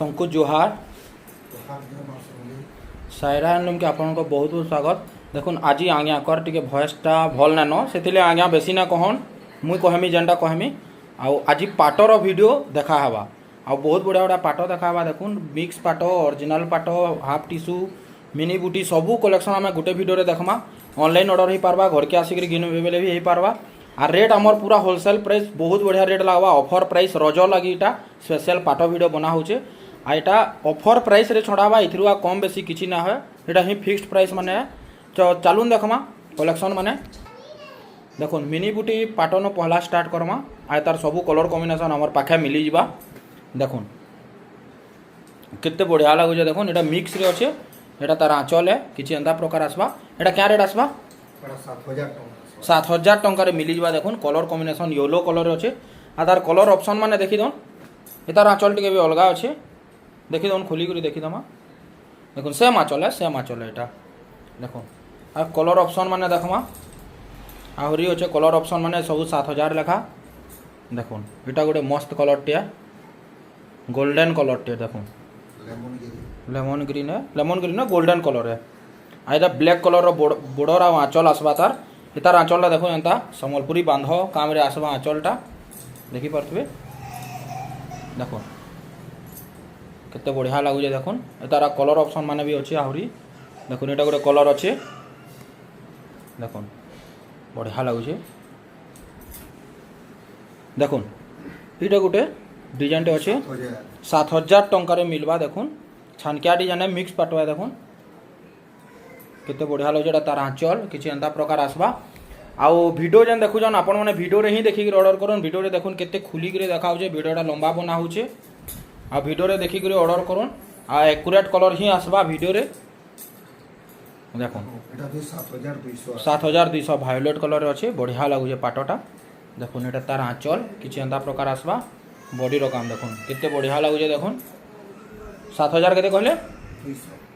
शंकु जोहार सायरा हैंडलूम के आपन को बहुत बहुत स्वागत। देखुन आज आज्ञा कर टे भयसटा भल नाइन से आज्ञा बेसी ना कहन मुई कहमी जेनटा कहमी आज पाटर वीडियो देखा हवा आ बहुत बढ़िया बढ़िया पाट देखा हवा। देखुन मिक्स पाट ओरिजिनल पाट हाफ टिश्यू मिनी बुटी सबू कलेक्शन आम गोटे वीडियो देखमा। ऑनलाइन ऑर्डर हो पार्बा घर के आसिक घिन बेले भी हो पार्बा। आ रेट आमर पूरा होलसेल प्राइस बहुत बढ़िया रेट लगवा ऑफर प्राइस रज लगी इटा स्पेशल पाट वीडियो बना होचे। आ इटा ऑफर प्राइस रे छड़ावा इथरु आ कम बेसी किछि ना है इटा ही फिक्स्ड प्राइस माने चालून देखमा कलेक्शन माने। देखुन मिनी बुटी पाटन पहला स्टार्ट करमा आ तार सबू कलर कॉम्बिनेशन आमर पाखे मिली जिबा। देखुन केते बढ़िया लागुजे। देखुन इटा मिक्स रे अच्छे एटा तार आंचल है किछि एंता प्रकार आसबा। एटा क्या रेट आसबा 7,000 टंका मिली जावा। देखुन कलर कॉम्बिनेशन येलो कलर अच्छे आ तार कलर ऑप्शन माने देखी दन ए तार आंचल टिके भी अलग अच्छे देखी दन खोली करी देखी दमा। देखुन सेम आंचल है एटा। देखो आ कलर ऑप्शन माने देखमा आहरी अच्छे कलर ऑप्शन माने सब 7,000 लेखा। देखुन एटा गोटे मस्त कलर टिया गोल्डन कलर टिया। देखुन लेमन ग्रीन है गोल्डन कलर है। आ इटा ब्लैक कलर बॉर्डर आ आंचल आसबा तार तार आंचलटा देखो एंता सम्बलपुरी बांध काम रे आसबा आंचलटा देखी पारे। देखो केते बढ़िया लगुचे। देखुन तार कलर ऑप्शन माने भी अच्छे आहरी। देखुन एटा गोटे कलर अच्छे देखुन बढ़िया लगुचे। देखुन एटा गोटे डिजाइन टे अच्छे 7,000 टंका मिलवा। देखुन छानकिया डिजाइन मिक्स पाटवा। देखुन केते बढ़िया लगे तार आंचल किसी एंता प्रकार आसबा। आउ वीडियो जेन देखुन आपण मैंने वीडियो रे ही देखिक ऑर्डर करन। वीडियो रे देखुन केते खुली करे देखा होचे वीडियोटा लंबा बना होचे आ वीडियो रे देखिक ऑर्डर करन आ एक्यूरेट कलर ही आसबा वीडियो रे। देखुन एटा 7,200 वायोलेट कलर अच्छे बढ़िया लगुचे पाटटा। देखुन एटा तार आंचल किसी एंता प्रकार आसबा बॉडी रो काम। देखुन केते बढ़िया लगुचे। देखुन 7,000 केते कहले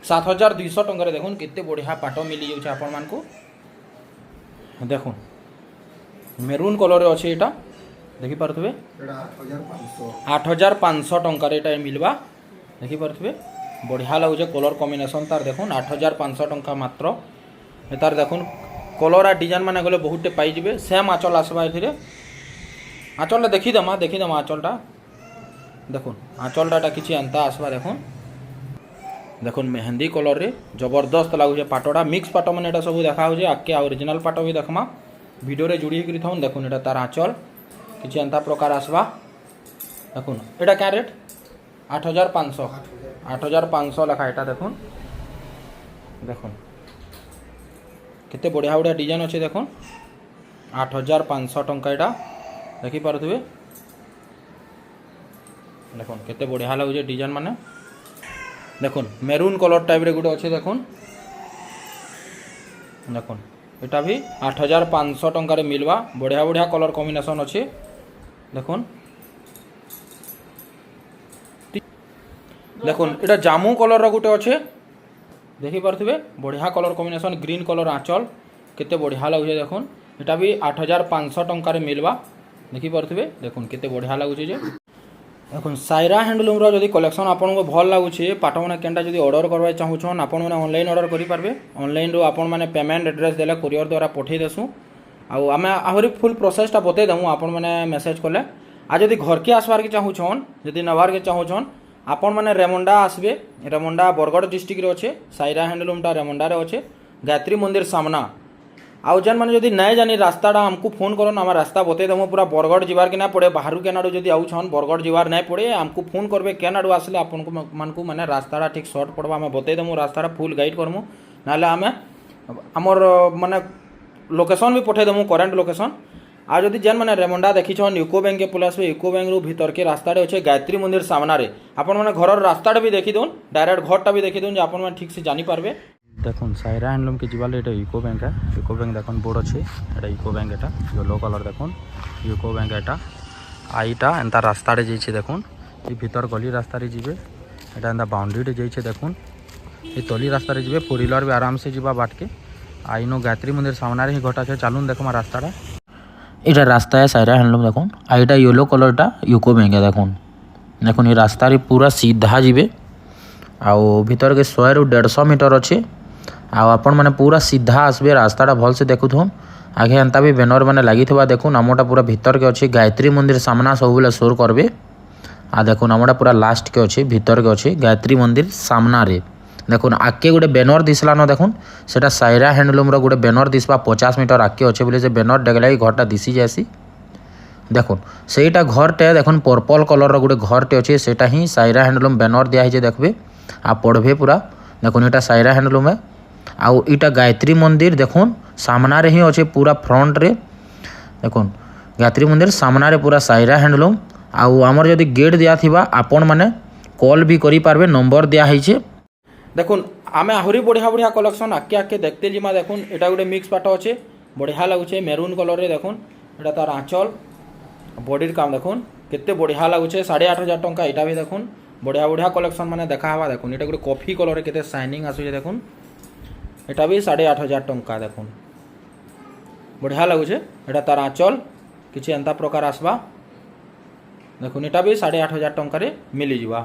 7,200 टंका। देखुन केते बढ़िया पाट मिली जाउछे आपण मानकू। देखुन मेरून कलर अच्छे एटा देखी पारथुबे 8,500 टंका एटा मिलवा देखी पारथुबे। बढ़िया लगुचे कलर कॉम्बिनेशन तार। देखुन 8,500 टंका मात्र तार। देखुन कलर आ डिजाइन माने गले बहुते पाई जिवे सेम आंचल आसबा एथिरे। आंचलटा देखी दमा आंचलटा। देखुन आंचलटा किछि अंता आसबा। देखुन मेहंदी कलर रे जबरदस्त लगुचे पाटटा मिक्स पाट मैंने एटा सब देखा होचे आके ओरिजिनल पाट भी देखमा वीडियो रे जुड़ी होकर थाउन। देखुन एटा तार आंचल किछि एंता प्रकार आसबा। देखुन एटा क्या रेट 8,500 लेखा एटा। देखुन देखुन केते बढ़िया बढ़िया डिजाइन अच्छे। देखुन 8,500 टंका एटा देखी पारुथबे। देखुन केते बढ़िया लगुचे डिजाइन माने। देखुन मेरून कलर टाइप रे गुटे अच्छे। देखुन देखुन एटा भी 8,500 टंका मिलवा बढ़िया बढ़िया कलर कॉम्बिनेशन अच्छे। देखुन देखुन एटा जामू कलर रो गुटे अच्छे देखी पारथुबे बढ़िया कलर कॉम्बिनेशन ग्रीन कलर आंचल केते बढ़िया लगुचे। देखुन एटा भी 8,500 टंका मिलवा देखी पारथुबे। देखुन केते बढ़िया लगुचे जे। देखुन सायरा हैंडलूम रो जदि कलेक्शन आपन को भल लागुचे पाट माने केनटा जदि ऑर्डर करबा चाहूछन आपन माने ऑनलाइन ऑर्डर करि पारबे। ऑनलाइन रो आपन माने पेमेंट एड्रेस देले कुरियर द्वारा पठेई देसु आ आमे आहरी फुल प्रोसेसटा बते दमु आपन माने मेसेज करले। आ जदि घर के आसबार के चाहूछन जदि नवार के चाहूछन आपन माने रेमुंडा आसबे। रेमुंडा बरगढ़ डिस्ट्रिक्ट रे अच्छे सायरा हैंडलूमटा रेमुंडा रे अच्छे गायत्री मंदिर सामना। आउ जेन मैंने जदि नहीं जानी रास्ताटा आमको फोन करन आम रास्ता बते देमु पूरा बरगढ़ जीवार के ना पड़े बाहर के नाडू जदि आउछन बरगढ़ जीवार नहीं पड़े आमको फोन करबे के नाडू आसले आपन मानकू माने रास्ताटा ठीक शॉर्ट पड़बा आम बते देमु रास्ताटा फुल गाइड करमु नाले आमे हमर माने लोकेशन भी पठे देमु करेंट लोकेशन। आ जदि जेन मैंने रेमुंडा देखिछन यूको बैंक के पुलिस यूको बैंक रु भीतर के रास्ताटे अच्छे गायत्री मंदिर सामना रे आपन माने घर रास्ताटा भी देखी दोन डायरेक्ट घरटा भी देखी दोन जे आपन माने ठीक से जानी पारबे। देखुन सायरा हैंडलूम के जीवाले एटा यूको बैंक है। यूको बैंक देखुन बोर्ड अच्छे एटा यूको बैंक एटा येलो कलर देखुन यूको बैंक एटा आईटा एंता रास्ता रे जाइछे। देखुन ए भीतर गली रास्ता रे जिवे एटा एंता बाउंड्री रे जाइछे। देखुन ए तली रास्ता रे जिवे फोर व्हीलर भी आराम से जीवा बाट के आइनो गायत्री मंदिर सामना रे ही घटा छे चालून देखमा रास्ताटा एटा रास्ता है सायरा हैंडलूम। देखुन आईटा येलो कलरटा यूको बैंक है। देखुन देखुन ये रास्ता रे पूरा सीधा जीवे आउ भीतर के 100 ରୁ 150 मीटर अच्छे आपण मैंने पूरा सीधा आसबे रास्ताटा भल से देखु थो आगे एंता भी बैनर मैंने लगी देखुन आमटा पूरा भीतर के अच्छे गायत्री मंदिर सामना सब बेले शोर करबे आ देखुन आमटा पूरा लास्ट के अच्छे भीतर के अच्छे गायत्री मंदिर सामना रे देखुन आगे गोटे बैनर दिसला न देखुन सेटा सायरा हैंडलूम रो गोटे बैनर दिसबा 50 मीटर आगे अच्छे बोले से बैनर डेगला घरटा दिसी जासी देखुन सेटा घरटे देखुन पर्पल कलर रो गोटे घरटे अच्छे सेटा ही सायरा हैंडलूम बैनर दिया है देखबे आ पढ़बे पूरा देखुन एटा सायरा हैंडलूम है आउ इटा गायत्री मंदिर देखुन सामना रे ही अच्छे पूरा फ्रंट रे देखुन गायत्री मंदिर सामना रे पूरा सायरा हैंडलूम आउ आमर जदि गेट दिया थिबा आपण माने कॉल भी करि पारबे नंबर दिया है देखुन आमे आहुरी बढ़िया बढ़िया कलेक्शन आके आके देखते जिमा देखुन एटा गोटे मिक्स पाट अच्छे बढ़िया लगुचे मेरून कलर रे देखुन एटा तार आंचल बॉडीर काम देखुन केते बढ़िया लगुचे 8,500 टंका एटा भी देखुन बढ़िया बढ़िया कलेक्शन माने देखा हवा देखुन एटा गोटे कॉफी कलर केते शाइनिंग आसुचे देखुन एटा भी 8,500 टंका देखुन बढ़िया लगुचे एटा तार आंचल किछि एंता प्रकार आसबा देखुन एटा भी 8,500 टंका रे मिली जिवा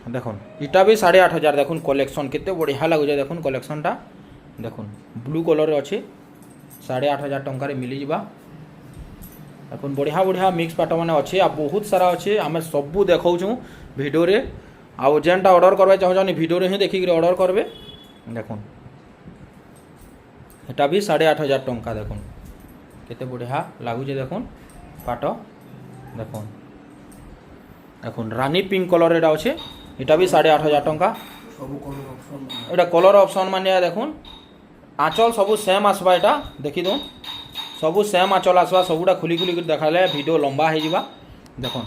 देखुन इटा भी 8,500 देखुन कलेक्शन केते बढ़िया लगुचे देखुन कलेक्शनटा देखुन ब्लू कलर रे अछि 8,500 टंका रे मिली जिवा देखुन बढ़िया बढ़िया मिक्स पाट मैंने अच्छे आ बहुत सारा अच्छे आम सबू देखा भिडियो रे आउ जेनटा ऑर्डर करबे चाहछन भिडियो रे ही देखिक ऑर्डर करबे देखुन एटा भी 8,500 टंका देखुन केते बढ़िया लागुचे देखुन पाट देखुन देखुन रानी पिंक कलर एटा अच्छे एटा भी 8,500 टंका एटा कलर ऑप्शन माने देखुन आंचल सबू सेम आसबा एटा देखि दो सबू सेम आंचल आसबा सबूटा खुली खुली देखाले वीडियो लंबा हो जावा देखुन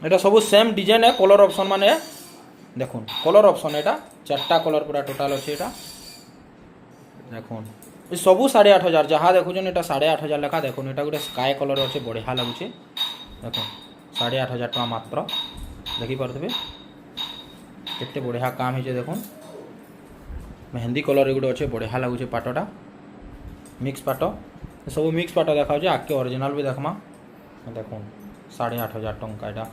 एटा सबू सेम डिजाइन है कलर ऑप्शन माने देखुन कलर ऑप्शन एटा 4टा कलर पूरा टोटल अच्छे एटा देखुन ये सबू 8,500 जहाँ देखुन एटा 8,500 लेखा देखुन एटा गोटे स्काई कलर अच्छे बढ़िया लगुचे देखुन 8,500 टका मात्र देखी पारे केते बढ़िया काम है देखुन मेहंदी कलर गोटे अच्छे बढ़िया लगुचे पाटटा मिक्स पाट सब मिक्स पाट देखा आके ओरिजिनल भी देखमा देखुन 8,500 टंका एटा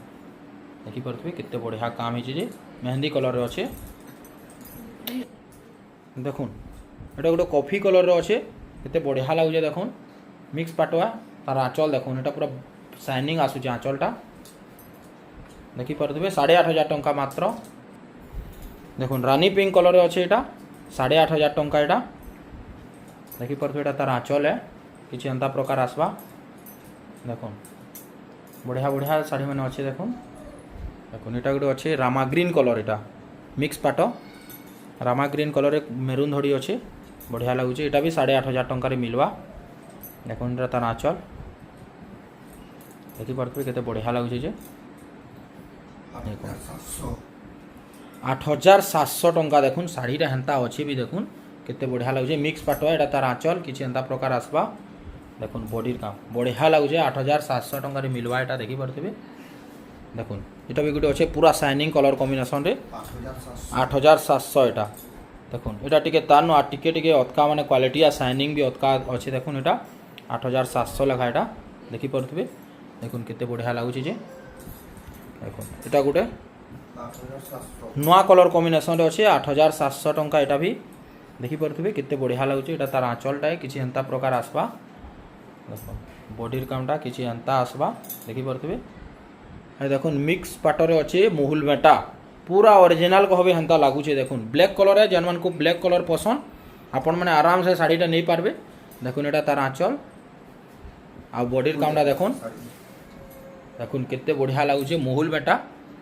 देखी पारे केते बढ़िया काम है मेहंदी कलर रे अच्छे देखुन एटा गोटे कॉफी कलर रे अच्छे केते बढ़िया लगुचे देखुन मिक्स पाटवा तार आंचल देखुन एटा पूरा शाइनिंग आसुचे आंचलटा देखी पारे 8,500 टंका मात्र देखुन रानी पिंक कलर रे अच्छे एटा 8,500 टंका एटा देखी पारे तार आंचल है किसी एंता प्रकार आसवा देखुन बढ़िया बढ़िया शाढ़ी मैंने अच्छे देखुन देखुन एटा गोटे अच्छे रामा ग्रीन कलर एटा मिक्स पाट रामा ग्रीन कलर मेरून धड़ी अच्छे बढ़िया लगुचे एटा भी 8,500 टंका रे मिलवा देखुन एटा तार आंचल देखी पारे केते बढ़िया लगुचे 8,700 टंका देखुन शाढ़ीटा हेन्ता अच्छे भी देखुन केते बढ़िया लगुचे मिक्स पाटवा एटा तार आंचल किछि एंता प्रकार आसबा देखुन बॉडीर काम बढ़िया लगुचे 8,700 टंका रे मिलवा एटा देखी पारथिबे देखुन एटा भी गोटे अच्छे पूरा शाइनिंग कलर कॉम्बिनेशन रे 8,700 एटा देखुन एटा टिके तानो आ टिके टिके अतका माने क्वालिटी आ शाइनिंग भी अतका अच्छे देखुन एटा 8,700 लेखा एटा देखी पारथिबे देखुन केते बढ़िया लगुचे जे देखुन एटा गोटे नुआ कलर कॉम्बिनेशन रे अच्छे 8,700 टंका एटा भी देखी पारे केते बढ़िया लगुचे एटा तार आंचलटा है किछि एंता प्रकार आसबा देखो बॉडीर कामटा किछि एंता आसबा देखी पारे देखुन मिक्स पाटरे अच्छे मुहुल बेटा पूरा ओरिजिनल कहबे हेन्ता लागुचे देखुन ब्लैक कलर है जेन मन को ब्लैक कलर पसंद आपण मैंने आराम से शाढ़ीटा नहीं पारबे देखुन एटा तार आंचल आ बॉडीर कामटा देखुन देखुन केते बढ़िया लागुचे मुहुल बेटा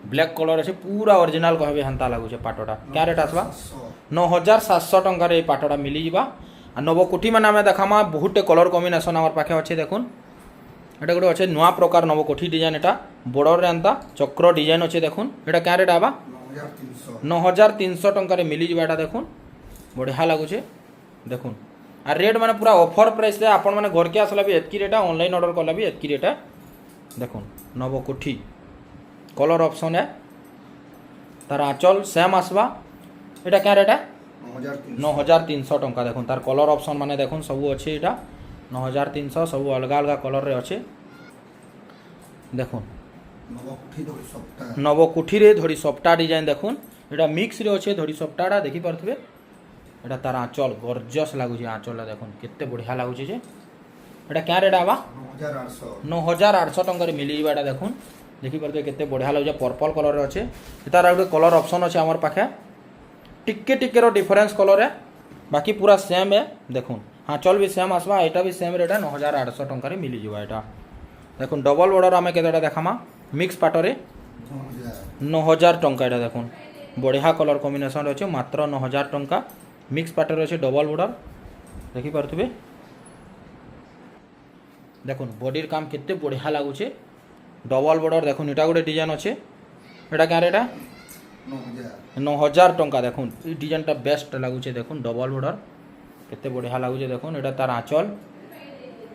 ब्लैक कलर अच्छे पूरा ओरिजिनल कहबे हेन्ता लागुचे पाटटा क्या रेट आसबा 9,700 टंका रे पाटटा मिली जिबा आ नवकोठी माने आमे देखामा बहुते कलर कॉम्बिनेशन हमर पाखे अच्छे देखुन एटा गोटे अच्छे नुआ प्रकार नवकोठी डिजाइन एटा बॉर्डर रे एंता चक्र डिजाइन अच्छे देखुन एटा क्या रेट आबा 9,300 टंका रे मिली जिबा एटा देखुन बढ़िया लागुचे देखुन आ रेट माने पूरा ऑफर प्राइस रे आपण माने घर के आसला भी एतकी रेट ऑनलाइन ऑर्डर करला भी एतकी रेट देखुन नवकोठी कलर ऑप्शन है तार आंचल सेम आसबा एटा क्या रेट है 9,300 टंका देखुन तार कलर ऑप्शन माने देखुन सब अच्छे एटा 9,300 सब अलग अलग कलर रे अच्छे देखुन ନବକୁଠିରେ ଧଡ଼ି ସପ୍ଟା ଡିଜାଇନ୍ ଦେଖୁନ୍ ଏଇଟା ମିକ୍ସରେ ଅଛେ ଧଡ଼ି ସପ୍ଟାଟା ଦେଖିପାରୁଥିବେ ଏଇଟା ତାର ଆଞ୍ଚଲ ଗର୍ଜସ୍ ଲାଗୁଛି ଆଞ୍ଚଲଟା ଦେଖୁନ୍ କେତେ ବଢ଼ିଆ ଲାଗୁଛି ଯେ ଏଇଟା କ୍ୟାଁ ରେଟ୍ ହେବା 9,800 ଟଙ୍କାରେ ମିଳିଯିବା ଏଇଟା ଦେଖୁନ୍ ଦେଖିପାରୁଥିବେ କେତେ ବଢ଼ିଆ ଲାଗୁଛି ପର୍ପଲ୍ କଲର୍ରେ ଅଛେ ତାର ଗୋଟେ କଲର୍ ଅପସନ୍ ଅଛି ଆମର ପାଖେ ଟିକେ ଟିକେର ଡିଫରେନ୍ସ କଲର୍ରେ ବାକି ପୁରା ସେମ୍ ଏ ଦେଖୁନ୍ ଆଞ୍ଚଲ ବି ସେମ୍ ଆସବା ଏଇଟା ବି ସେମ୍ ରେଟ୍ 9,800 ଟଙ୍କାରେ ମିଳିଯିବା ଏଇଟା দেখুন ডবল বর্ডর আমি কেতটা দেখামা মিক্স পাটরে 9,000 টঙ্কা এটা দেখুন বঢ়িয়া কলর কম্বিনেসন আছে মাত্র 9,000 টঙ্কা মিক্স পাটরে আছে ডবল বর্ডর দেখিপারে দেখুন বডির কাম কেতে বঢ়িয়া লাগুছে ডবল বর্ডর দেখুন এটা গোটে ডিজাইন আছে এটা কার এটা 9,000 টঙ্কা দেখুন এই ডিজাইনটা বেস্ট লাগুছে দেখুন ডবল বর্ডর কেতে বঢ়িয়া লাগুছে দেখুন এটা তার আঁচল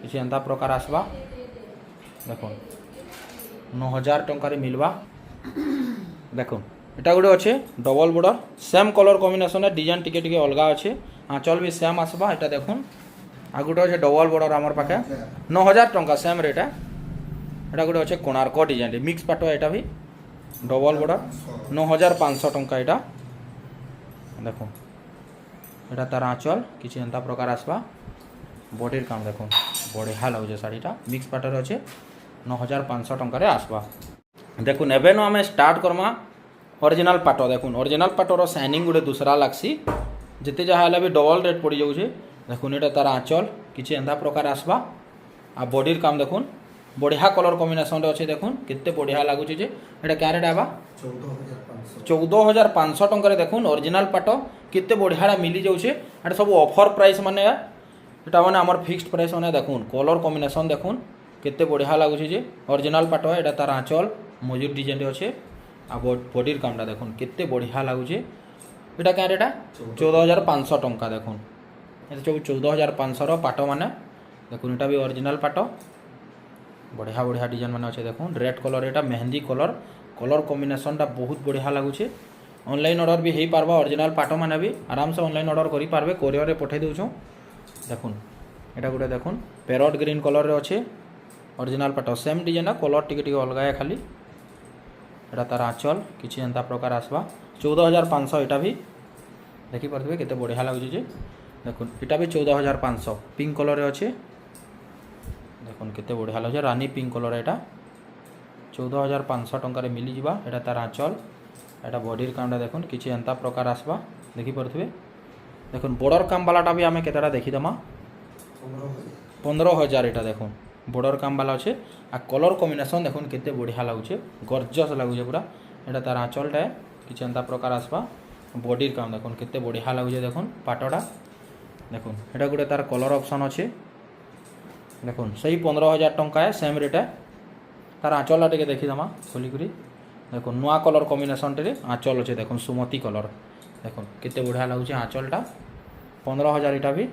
কিছু এন্তা প্রকার আসবা দেখুন 9,000 টঙ্কারে মিলবা দেখুন এটা গোটে আছে double border same colour combination design টিকে টিকে অলগা আছে আঁচল বি সেম আসবা এটা দেখুন আর গোটে আছে ডবল বর্ডর আমার পাখে 9,000 টঙ্কা সেম রেট এটা গোটে আছে কোଣାର୍କ ডিজাইন মিক্স পাট এটা বি ডবল বর্ডর 9,500 টঙ্কা এটা দেখুন এটা তার আঁচল কিছু এন্তা প্রকার আসবা বডির কাম দেখুন বঢ়িয়া লাগুছে শাড়িটা মিক্স পাটরে আছে 9,500 টঙ্কারে আসবা দেখুন এবেন আমি স্টার্ট করমা অরিজিনাল পাট দেখুন অরিজিনাল পাটর শাইনিং গোটে দুসরা লাগছি যেতে যা হলে বি ডবল রেট পড়ি যাচ্ছে দেখুন এটা তার আঁচল কিছু এন্তা প্রকার আসবা আর বডির কাম দেখুন বঢ়িয়া কলর কম্বিনেসনরে আছে দেখুন কেতে বঢ়িয়া লাগুছে যে এটা ক্যাঁ রেট হবা 14,500 টঙ্কারে দেখুন অরিজিনাল পাট কেতে বঢ়িয়া মিলি যাচ্ছে এটা সব অফর প্রাইস মানে এটা মানে আমার ফিক্সড প্রাইস মানে দেখুন কলর কম্বিনেসন দেখুন কেতে বঢ়িয়া লাগুছে যে অরিজিনাল পাট এটা তার আঁচল মজুর ডিজাইনরে আছে আর বডির কামটা দেখুন কেতে বঢ়িয়া লাগুছে এটা ক্যাঁ রেট 14,500 টঙ্কা দেখুন এটা সব 14,500 পাট মানে দেখুন এটা বি অরিজিনাল পাট বঢ়িয়া বঢ়িয়া ডিজাইন মানে আছে দেখুন রেড কলর এটা মেহেন্দি কলর কলর কম্বিনেসনটা বহুত বঢ়িয়া লাগুছে অনলাইন অর্ডর বি হয়ে পারবা অরিজিনাল পাট মানে বি আরামসে অনলাইন অর্ডর করে পারবে কোরিয়রে পঠাই দেউছুঁ দেখুন এটা গোটে দেখুন প্যারট গ্রিন কলর্রে অছে অরিজিনাল পাট সেম ডিজাইন কলর টিকে টিকে অলগা খালি এটা তার আঁচল কিছু এন্তা প্রকার আসবা 14,500 এটা বি দেখিপারে কেতে বঢ়িয়া লাগুছে যে দেখুন এটা বি 14,500 পিঙ্ক কলর্রে অছে দেখুন কেতে বঢ়িয়া লাগুছে রানী পিঙ্ক কলর এটা 14,500 টঙ্কারে মিলিযা এটা তার আঁচল এটা বডির কামটা দেখুন কিছু এন্তা প্রকার আসবা দেখিপারে দেখুন বর্ডর কামবালাটা বি আমি কেতটা দেখিদেমা 15,000 এটা দেখুন বর্ডর কামবালা আছে আর কলর কম্বিনেসন দেখুন কেতে বঢ়িয়া লাগুছে গর্জস লাগুছে পুরা এটা তার আঁচলটা কিছু এন্তা প্রকার আসবা বডির কাম দেখুন কেতে বঢ়িয়া লাগুছে দেখুন পাটটা দেখুন এটা গোটে তার কলর অপশন আছে দেখুন সেই 15,000 টঙ্কায় সেম রেটে তার আঁচলটা টিকে দেখিদেমা খোলিকি দেখুন নূয়া কলর কম্বিনেসনটারে আঁচল আছে দেখুন সুমতি কলর দেখুন কেতে বঢ়িয়া লাগুছে আঁচলটা 15,000 এটা বি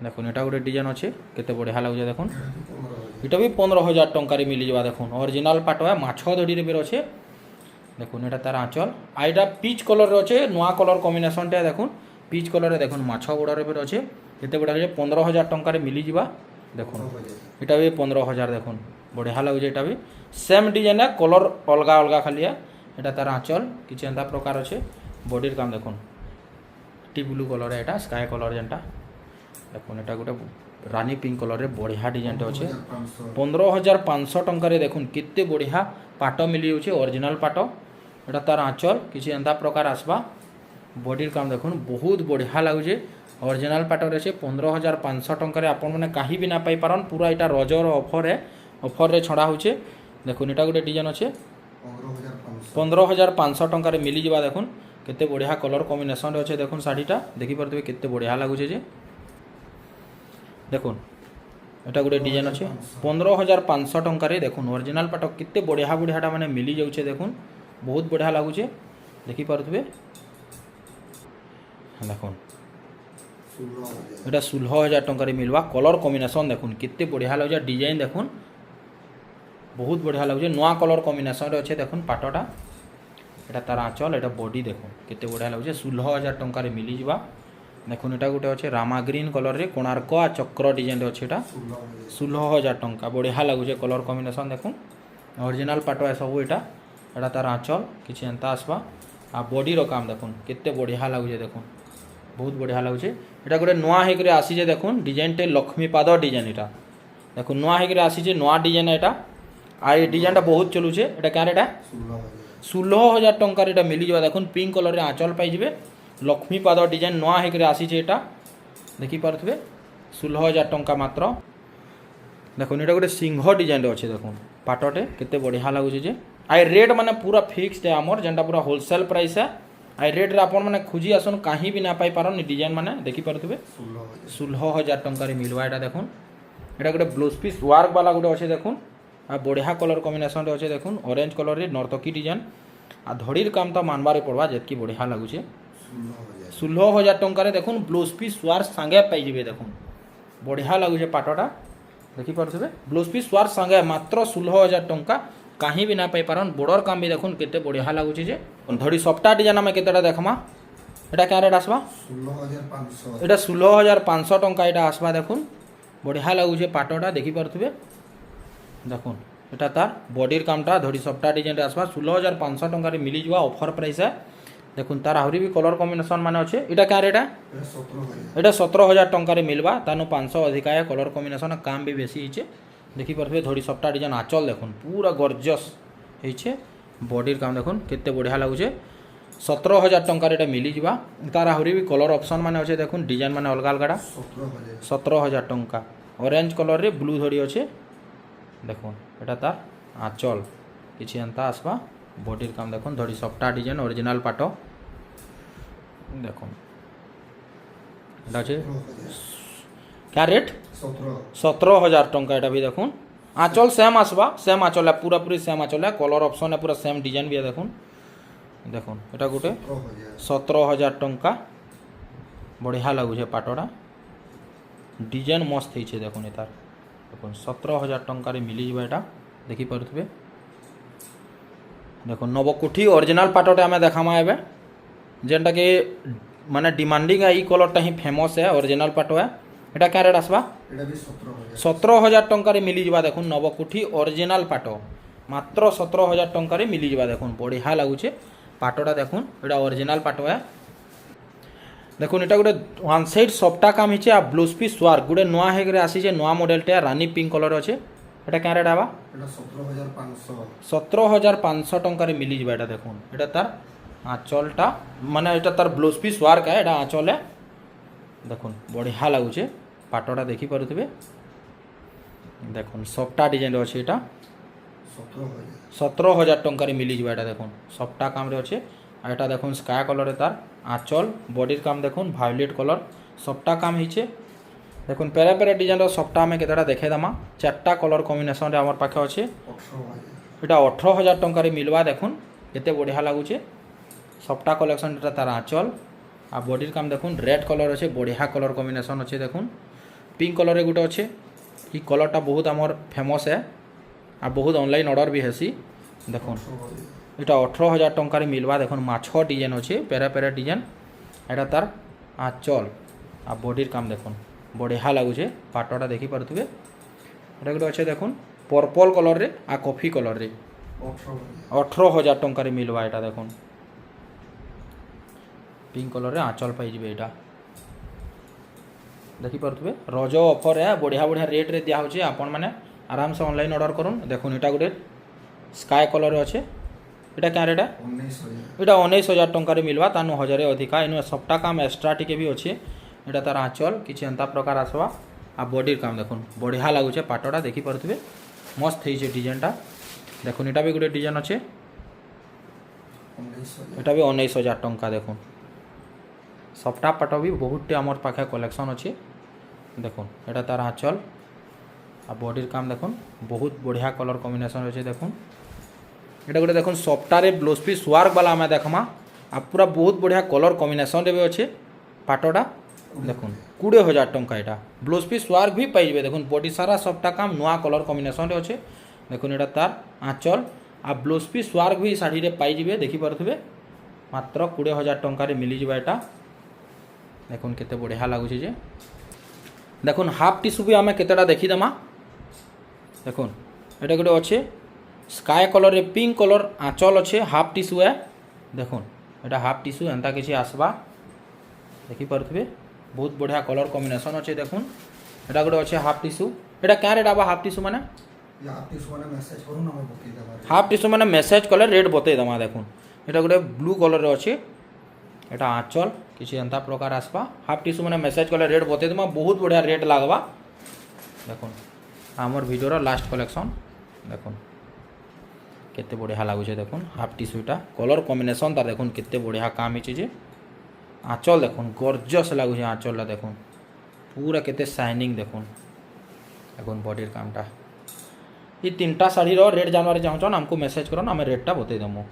দেখুন এটা গোটে ডিজাইন আছে কেতে বঢ়িয়া লাগুছে দেখুন এটা বি 15,000 টঙ্কারে মিলিযা দেখুন অরিজিনাল পাট মাছ দড়িরে বের আছে দেখুন এটা তার আঁচল আর এটা পিচ কলর আছে নূয়া কলর কম্বিনেসনটা দেখুন পিচ কলরে দেখুন মাছ বর্ডরে বের আছে কেতে বঢ়িয়া লাগুছে 15,000 টঙ্কারে মিলিযা দেখুন এটা বি 15,000 দেখুন বঢ়িয়া লাগুছে এটা বি সেম ডিজাইন কলর অলগা অলগা খালি এটা তার আঁচল কিছু এন্তা প্রকার আছে বডির কাম দেখুন টি ব্লু কলর এটা স্কাই কলর যেটা দেখুন এটা গোটে রানী পিঙ্ক কলরে বঢ়িয়া ডিজাইনটা আছে 15,500 টঙ্কারে দেখুন কেতে বঢ়িয়া পাট মিলি যাচ্ছে অরিজিনাল পাট এটা তার আঁচল কিছু এন্তা প্রকার আসবা বডির কাম দেখুন বহুত বঢ়িয়া লাগুছে অরিজিনাল পাটরে আছে 15,500 টঙ্কারে আপন মানে কাহি বি না পাই পারন পুরা এটা রজর অফরে ছড়া হচ্ছে দেখুন এটা গোটে ডিজাইন আছে 15,500 টঙ্কারে মিলিযা দেখুন কেতে বঢ়িয়া কলর কম্বিনেসন আছে দেখুন শাড়িটা দেখিপারে কেতে বঢ়িয়া লাগুছে যে দেখুন এটা গোটে ডিজাইন আছে 15,500 টঙ্কারে দেখুন অরিজিনাল পাট কেতে বঢ়িয়া বঢ়িয়াটা মানে মিলি যাচ্ছে দেখুন বহুত বঢ়িয়া লাগুছে দেখিপারে দেখুন এটা 16,000 টঙ্কারে মিলবা কলর কম্বিনেসন দেখুন কেতে বঢ়িয়া লাগুছে ডিজাইন দেখুন বহুত বঢ়িয়া লাগুছে নূয়া কলর কম্বিনেসন আছে দেখুন পাটটা এটা তার আঁচল এটা বডি দেখুন কেতে বঢ়িয়া লাগুছে 16,000 টঙ্কারে মিলিযা দেখুন এটা গোটে আছে রামা গ্রিন কলরে কোଣାର୍କ আর চক্র ডিজাইন আছে এটা 16,000 টঙ্কা বঢ়িয়া লাগুছে কলর কম্বিনেসন দেখুন ओरिजिनल पाट है सब एटा एटा तार आँचल किसी एंता आसवा आ बॉडीर काम देखुन केते बढ़िया लगुचे देखुन बहुत बढ़िया लगुचे एटा गोटे नुआ होकर आसीजे देखुन डिजाइनटे लक्ष्मीपाद डिजाइन एटा देखुन नुआ होकर आसीजे नुआ डिजाइन एटा आ ये डिजाइनटा बहुत चलुचे एटा क्या एटा 16,000 टंकार एटा मिली जावा देखुन पिंक कलर रे आँचल पाइबे लक्ष्मीपाद डिजाइन नुआ होकर आसीजे एटा देखि पारथबे 16,000 टंका मात्र देखुन एटा गोटे सिंह डिजाइन रे अच्छे देखुन पाटटे केते बढ़िया लगुचे जे आई रेट माने पूरा फिक्स्ड है आमर जेनटा पूरा होलसेल प्राइस है आई रेट रे आपण माने खोजी आसन कहीं भी ना पाई पारन डिजाइन माने देखि पारथबे 16,000 टंका मिलवा एटा देखुन एटा गोटे ब्लाउज पीस वर्क वाला गोटे अच्छे देखुन आ बढ़िया कलर कॉम्बिनेशन रे अच्छे देखुन ऑरेंज कलर रे नर्तकी डिजाइन आ धड़ीर काम तो मानबारे पड़वा जेतकी बढ़िया लगुचे 16,000 टंका देखुन ब्लाउज पीस वर्क संगे पाई जिवे देखुन बढ़िया लगुचे पाटटा देखि पारथबे ब्लाउज पीस वर्क संगे मात्र 16,000 टंका कहीं भी ना पाई पारन बॉर्डर काम भी देखुन केते बढ़िया लगुचे जे धड़ी सप्ताह डिजाइन में केतेटा देखमा एटा क्या रेट आसबा 16,500 एटा 16,500 टंका एटा आसबा देखुन बढ़िया लगुचे पाटटा देखि पारथबे देखुन एटा तार बॉडीर कामटा धड़ी सप्ताह डिजाइन रे आसबा 16,500 टंका रे मिली जवा ऑफर प्राइस है देखुन तार आहरी भी कलर कॉम्बिनेशन माने अच्छे एटा क्या रेट है एटा 17,000 टंका रे मिलवा तानु 500 अधिका है कलर कॉम्बिनेशन काम भी बेसी हिचे देखि पारथबे धड़ी सप्ताह डिजाइन आँचल देखुन पूरा गॉर्जियस हिचे बॉडीर काम देखुन केते बढ़िया लगुचे 17,000 टंका रे मिली जवा तार आहरी भी कलर ऑप्शन माने अच्छे देखुन डिजाइन माने अलग अलग 17,000 टंका ऑरेंज कलर रे ब्लू धड़ी अच्छे देखुन एटा तार आँचल किछि एंता आसबा बॉडीर काम देखुन धड़ी सप्ताह डिजाइन ओरिजिनल पाट देखुन एटा अच्छे क्या रेट 17,000 टंका एटा भी देखुन आँचल सेम आसबा सेम आँचल है पूरा पूरी सेम आँचल है कलर ऑप्शन है पूरा सेम डिजाइन भी है देखुन देखुन एटा गोटे 17,000 टंका बढ़िया लगुचे पाटटा डिजाइन मस्त है देखुन एतार देखुन 17,000 टंका रे मिली जबा एटा देखि पारथबे देखुन नवकोठी ओरिजिनल पाटटे आमे देखामा एबे जेनटा के माने डिमांडिंग है ई कलरटा ही फेमस है ओरिजिनल पाट है एटा क्या रेट आसबा एटा भी 17,000 टंका रे मिली जबा देखुन नवकोठी ओरिजिनल पाट मात्र 17,000 टंका रे मिली जबा देखुन बढ़िया लगुचे पाटटा देखुन एटा ओरिजिनल पाट है देखुन एटा गोटे वन साइड सफ्टा काम हिचे आ ब्लाउज पीस वर्क गोटे नुआ हेकरे आसी जे नुआ मॉडल टे रानी पिंक कलर अच्छे एटा क्या रेट आबा एटा 17,500 17,500 टंका रे मिली जबा एटा देखुन एटा तार आँचलटा माने एटा तार ब्लाउज पीस वर्क है एटा आँचल है देखुन बढ़िया लगुचे पाटटा देखि पारुथबे देखुन सफ्टा डिजाइन रे अच्छे एटा 17,000 टंका रे मिली जबा एटा देखुन सफ्टा काम रे अच्छे आ एटा देखुन स्काई कलर रे तार आँचल बॉडीर काम देखुन वायलेट कलर सफ्टा काम हिचे देखुन पेरे पेरे डिजाइन रो सफ्टा में केतेटा देखे दमा चारटा कलर कॉम्बिनेशन रे हमर पाखे अच्छे 18,000 एटा 18,000 टंका रे मिलवा देखुन केते बढ़िया लगुचे सफ्टा कलेक्शन एटा तार आँचल आ बॉडीर काम देखुन रेड कलर अच्छे बढ़िया कलर कॉम्बिनेशन अच्छे देखुन पिंक कलर रे गुटे अच्छे ई कलरटा बहुत आमर फेमस है आ बहुत ऑनलाइन ऑर्डर भी हेसी देखुन एटा 18,000 टंका रे मिलवा देखुन माछ डिजाइन अच्छे पेरा पेरा डिजाइन एटा तार आँचल आ बॉडीर काम देखुन बढ़िया लगुचे पाटटा देखि पारथबे एटा गुटे अच्छे देखुन पर्पल कलर रे आ कॉफी कलर रे 18,000 टंका रे मिलवा एटा देखुन पिंक कलर रे आँचल पाई जिवे एटा देखि पारथबे रज ऑफर है बढ़िया बढ़िया रेट रे दिया होचे आपन माने आराम से ऑनलाइन ऑर्डर करूँ देखुन एटा गोटे स्काई कलर अच्छे एटा क्या रेट है 19,000 एटा 19,000 टंका रे मिलवा तानु 1,000 अधिका इनु सप्ता काम एक्स्ट्रा टिके भी अच्छे एटा तार आँचल किछि एंता प्रकार आसवा आ बॉडीर काम देखुन बढ़िया लगुचे पाटटा देखि पारथबे मस्त है डिजाइनटा देखुन एटा भी गोटे डिजाइन अच्छे 19,000 एटा भी 19,000 टंका देखुन सप्ता पाट भी बहुत आमर पाखे कलेक्शन अच्छे देखुन एटा तार आँचल आ बॉडीर काम देखुन बहुत बढ़िया कलर कॉम्बिनेशन अच्छे देखुन एटा गोटे देखुन सप्ताह ब्लाउज पीस वर्क वाला आम देखमा आ पूरा बहुत बढ़िया कलर कॉम्बिनेशन रे भी अच्छे पाटटा देखुन 20,000 टंका एटा ब्लाउज पीस वर्क भी पाइबे देखुन बॉडी सारा सप्ताह काम नुआ कलर कॉम्बिनेशन रे अच्छे देखुन एटा तार आँचल आ ब्लाउज पीस वर्क भी शाढ़ी रे पाइबे देखि पारथबे मात्र 20,000 टंका रे मिली जबा एटा देखुन केते बढ़िया लगुचे जे देखुन हाफ टिश्यू भी आम केतेटा देखी देमा देखुन एटा गोटे अच्छे স্কাই কলরে পিঙ্ক কলর আঁচল অছে হাফ টিস্যু এ দেখুন এটা হাফ টিস্যু এন্তা কিছু আসবা দেখিপারে বহুত বঢ়িয়া কলর কম্বিনেসন অছে দেখুন এটা গোটে অছে হাফ টিস্যু এটা ক্যাঁ রেট আবা হাফ টিস্যু মানে ये आप इस वाले मैसेज करूँ ना मैं बता देगा হাফ টিস্যু মানে মেসেজ কলে রেট বতাই দেমা দেখুন এটা গোটে ব্লু কলর অছে এটা আঁচল কিছু এন্তা প্রকার আসবা হাফ টিস্যু মানে মেসেজ কলে রেট বতাই দেমা বহুত বঢ়িয়া রেট লাগবা দেখুন আমার ভিডিওর লাস্ট কলেকশন দেখুন কেতে বঢ়িয়া লাগুছে দেখুন হাফ টিস্যুটা কলর কম্বিনেসন তার দেখুন কেতে বঢ়িয়া কাম হয়েছে যে আঁচল দেখুন গর্জস লাগুছে আঁচলটা দেখুন পুরা কেতে শাইনিং দেখুন দেখুন বডির কামটা এই তিনটা শাড়ির রেট জানবার চাহুছন আমକୁ মেসেজ করুন আমি রেটটা বতাই দেবো